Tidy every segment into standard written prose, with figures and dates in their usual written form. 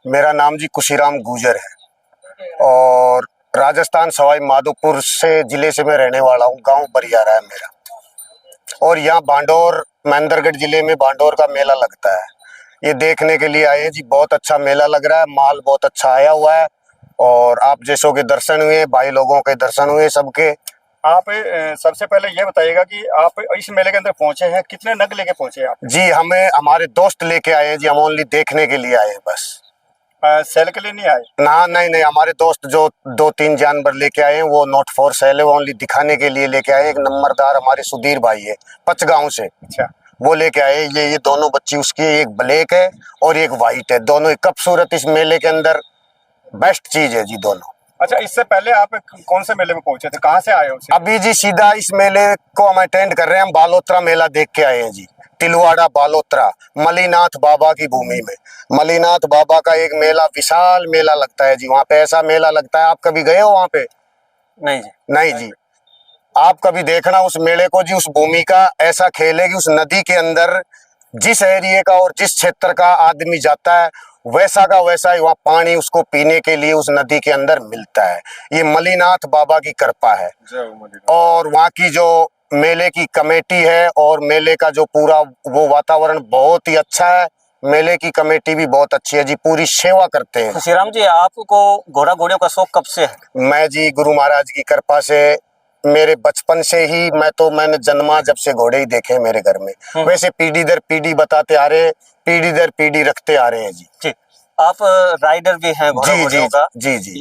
मेरा नाम जी कुशीराम गुजर है और राजस्थान सवाई माधोपुर से जिले से मैं रहने वाला हूँ। गांव बरियारा है मेरा। और यहाँ बांडोर महेंद्रगढ़ जिले में बांडोर का मेला लगता है। ये देखने के लिए आए हैं जी। बहुत अच्छा मेला लग रहा है, माल बहुत अच्छा आया हुआ है और आप जैसों के दर्शन हुए, भाई लोगों के दर्शन हुए सबके। आप सबसे पहले ये बताइएगा कि आप इस मेले के अंदर पहुंचे हैं, कितने नग लेके पहुंचे आप? जी हमें हमारे दोस्त लेके आए हैं जी। हम ओनली देखने के लिए आए हैं बस। सेल के लिए नहीं आए? ना नहीं, हमारे दोस्त जो 2-3 जानवर लेके आए हैं वो नॉट फॉर सेल है, वो ओनली दिखाने के लिए लेके आए हैं। एक नंबरदार हमारे सुधीर भाई है पचगांव से। अच्छा। वो लेके आए ये दोनों बच्ची उसकी, एक ब्लैक है और एक वाइट है। दोनों एक खूबसूरत, इस मेले के अंदर बेस्ट चीज है जी दोनों। अच्छा, इससे पहले आप कौन से मेले में पहुंचे थे, कहाँ से आए हो? अभी जी सीधा इस मेले को हम अटेंड कर रहे हैं। हम बालोत्रा मेला देख के आए हैं जी। तिलवाड़ा बालोत्रा, मलीनाथ बाबा की भूमि में। मलीनाथ बाबा का एक मेला, विशाल मेला लगता है जी। वहाँ पे ऐसा मेला लगता है, आप कभी गए हो वहाँ पे? नहीं जी। नहीं जी, आप कभी देखना उस मेले को जी। उस भूमि का ऐसा खेल है कि उस नदी के अंदर जिस एरिया का और जिस क्षेत्र का आदमी जाता है वैसा का वैसा ही वहाँ पानी उसको पीने के लिए उस नदी के अंदर मिलता है। ये मलीनाथ बाबा की कृपा है। और वहाँ की जो मेले की कमेटी है और मेले का जो पूरा वो वातावरण बहुत ही अच्छा है। मेले की कमेटी भी बहुत अच्छी है जी, पूरी सेवा करते हैं। खुशीराम जी, आपको घोड़ा घोड़ियों का शौक कब से है? मैं जी गुरु महाराज की कृपा से, मेरे बचपन से ही मैंने जन्मा जब से घोड़े ही देखे हैं मेरे घर में। वैसे पीढ़ी दर पीढ़ी बताते आ रहे हैं, पीढ़ी दर पीढ़ी रखते आ रहे हैं जी। जी, आप राइडर भी हैं घोड़ा घोड़ियों का? जी जी।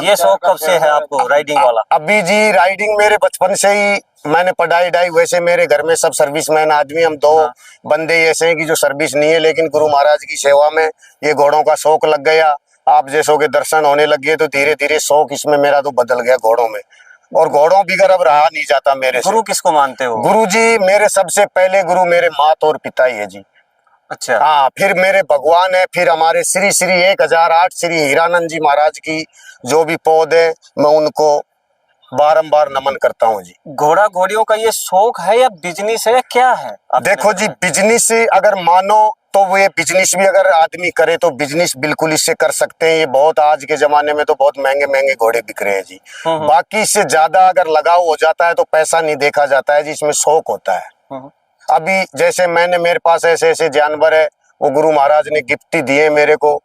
ये शौक कब से है आपको राइडिंग वाला? अभी जी राइडिंग मेरे बचपन से ही, मैंने पढ़ाई वैसे मेरे घर में सब सर्विसमैन आदमी, हम दो बंदे ऐसे हैं कि जो सर्विस नहीं है, लेकिन गुरु महाराज की सेवा में ये घोड़ों का शौक लग गया। आप जैसों के दर्शन होने लग गए तो धीरे धीरे शौक इसमें मेरा तो बदल गया घोड़ों में। और घोड़ों बिगर अब रहा नहीं जाता मेरे से। गुरु किसको मानते हो? गुरु जी मेरे सबसे पहले गुरु मेरे मात और पिता ही है जी। अच्छा। हाँ, फिर मेरे भगवान है, फिर हमारे श्री श्री 1008 श्री हीरानंद जी महाराज की जो भी पौध है, मैं उनको बारंबार नमन करता हूँ जी। घोड़ा घोड़ियों का ये शौक है या बिजनेस है या क्या है? देखो जी, बिजनेस अगर मानो तो वो ये बिजनेस भी अगर आदमी करे तो बिजनेस बिल्कुल इससे कर सकते हैं। ये बहुत आज के जमाने में तो बहुत महंगे महंगे घोड़े बिक रहे हैं जी। बाकी इससे ज्यादा अगर लगाव हो जाता है तो पैसा नहीं देखा जाता है जी, इसमें शौक होता है। अभी जैसे मेरे पास ऐसे ऐसे जानवर है, वो गुरु महाराज ने गिफ्ट ही दिए मेरे को।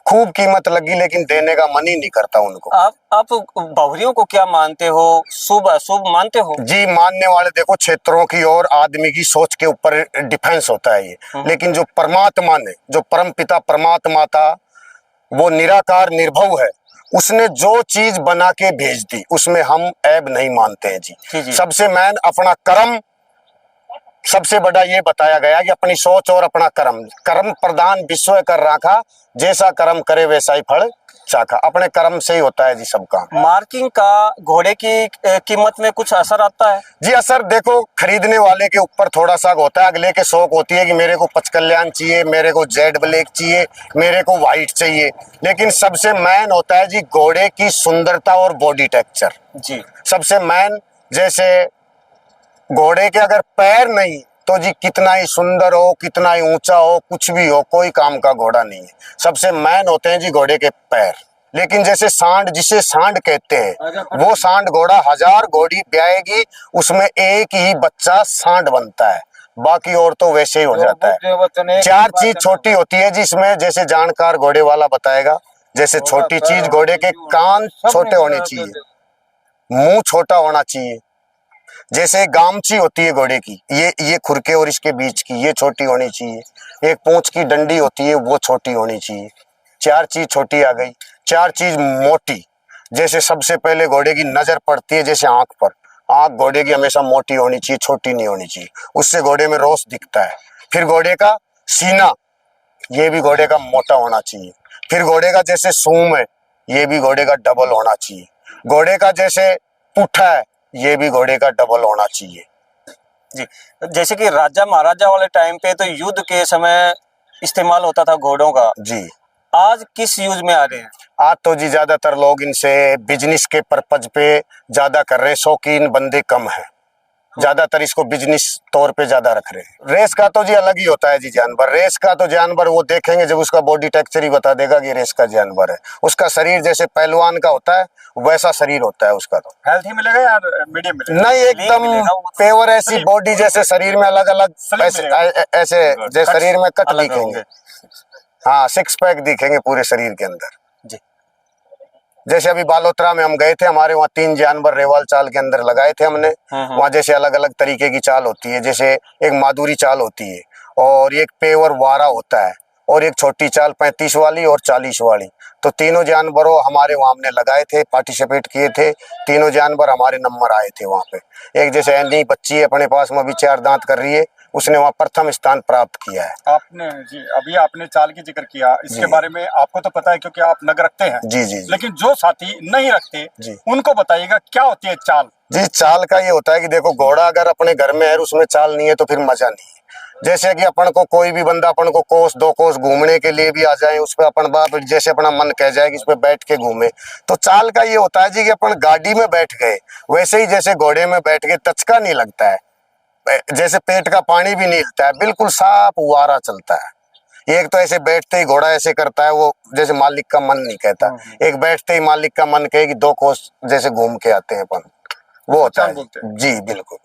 खूब कीमत लगी लेकिन देने का मन ही नहीं करता उनको। आप बावरियों को क्या मानते हो? शुभ अशुभ मानते हो? जी, मानने वाले देखो क्षेत्रों की और आदमी की सोच के ऊपर डिफेंस होता है ये। लेकिन जो परमात्मा ने, जो परम पिता परमात्मा था, वो निराकार निर्भव है, उसने जो चीज बना के भेज दी उसमें हम ऐब नहीं मानते हैं जी। सबसे मैन अपना कर्म, सबसे बड़ा ये बताया गया कि अपनी सोच और अपना कर्म। कर्म प्रधान विश्व कर रखा, जैसा कर्म करे वैसा ही फल चाखा। अपने कर्म से ही होता है जी सब काम। मार्किंग का घोड़े की कीमत में कुछ असर आता है? जी असर देखो खरीदने वाले के ऊपर थोड़ा सा होता है। अगले के शौक होती है कि मेरे को पचकल्याण चाहिए, मेरे को जेड ब्लैक चाहिए, मेरे को व्हाइट चाहिए। लेकिन सबसे मैन होता है जी घोड़े की सुंदरता और बॉडी टेक्सचर जी। सबसे मैन, जैसे घोड़े के अगर पैर नहीं तो जी कितना ही सुंदर हो, कितना ही ऊंचा हो, कुछ भी हो, कोई काम का घोड़ा नहीं है। सबसे मैन होते हैं जी घोड़े के पैर। लेकिन जैसे सांड, जिसे सांड कहते हैं, वो सांड घोड़ा 1000 घोड़ी ब्याएगी, उसमें एक ही बच्चा सांड बनता है, बाकी और तो वैसे ही हो जाता है। 4 चीज छोटी होती है जिसमें, जैसे जानकार घोड़े वाला बताएगा। जैसे छोटी चीज, घोड़े के कान छोटे होने चाहिए, मुंह छोटा होना चाहिए। जैसे गामची होती है घोड़े की, ये खुरके और इसके बीच की ये छोटी होनी चाहिए। एक पूंछ की डंडी होती है, वो छोटी होनी चाहिए। 4 चीज छोटी आ गई। 4 चीज मोटी, जैसे सबसे पहले घोड़े की नजर पड़ती है जैसे आंख पर। आंख घोड़े की हमेशा मोटी होनी चाहिए, छोटी नहीं होनी चाहिए, उससे घोड़े में रोष दिखता है। फिर घोड़े का सीना, ये भी घोड़े का मोटा होना चाहिए। फिर घोड़े का जैसे सूंड है, ये भी घोड़े का डबल होना चाहिए। घोड़े का जैसे पुट्ठा है, ये भी घोड़े का डबल होना चाहिए जी। जैसे कि राजा महाराजा वाले टाइम पे तो युद्ध के समय इस्तेमाल होता था घोड़ों का जी। आज किस यूज में आ रहे हैं? आज तो जी ज्यादातर लोग इनसे बिजनेस के पर्पज पे ज्यादा कर रहे हैं, शौकीन बंदे कम हैं। ज्यादातर इसको बिजनेस तौर पे ज्यादा रख रहे हैं। रेस का तो जी अलग ही होता है जी जानवर। रेस का तो जानवर वो देखेंगे जब उसका बॉडी टेक्सचर ही बता देगा कि रेस का जानवर है। उसका शरीर जैसे पहलवान का होता है वैसा शरीर होता है उसका। तो हेल्थी मिलेगा या मीडियम मिलेगा? नहीं, एकदम मिलेगा वो। पेवर ऐसी बॉडी जैसे शरीर में अलग अलग स्लिम ऐसे मिलेगा। ऐसे जैसे शरीर में कट अलग दिखेंगे। होंगे। हाँ, 6 पैक दिखेंगे पूरे शरीर के अंदर। जी। जैसे अभी बालोतरा में हम गए थे, हमारे वहाँ 3 जानवर रेवाल चाल के अंदर लगाए थे हमने। वहाँ जैसे अलग अलग तरीके की चाल होती है, जैसे एक माधुरी चाल होती है और एक पेवर वारा होता है और एक छोटी चाल 35 वाली और 40 वाली। तो तीनों जानवरों हमारे वहाँ हमने लगाए थे, पार्टिसिपेट किए थे। तीनों जानवर हमारे नंबर आए थे वहाँ पे। एक जैसे ऐनी बच्ची है अपने पास में, अभी 4 दांत कर रही है, उसने वहाँ प्रथम स्थान प्राप्त किया है। आपने जी अभी आपने चाल की जिक्र किया, इसके जी। बारे में आपको तो पता है क्योंकि आप नग रखते हैं। जी जी जी लेकिन जो साथी नहीं रखते जी उनको बताइएगा क्या होती है चाल। जी। चाल का ये होता है कि देखो, घोड़ा अगर अपने घर में है और उसमें चाल नहीं है तो फिर मजा नहीं है। जैसे कि अपन को कोई भी बंदा अपन को कोस 2 कोस घूमने के लिए भी आ जाए, उस पर अपन बाप जैसे अपना मन कह जाए कि इस पे बैठ के घूमे, तो चाल का ये होता है जी कि अपन गाड़ी में बैठ गए वैसे ही जैसे घोड़े में बैठ के तचका नहीं लगता है, जैसे पेट का पानी भी नहीं हिलता है, बिल्कुल साफ वारा चलता है। एक तो ऐसे बैठते ही घोड़ा ऐसे करता है, वो जैसे मालिक का मन नहीं कहता। एक बैठते ही मालिक का मन कहे कि 2 कोस जैसे घूम के आते हैं अपन, वो होता चाल है बोलते हैं। जी, बिल्कुल।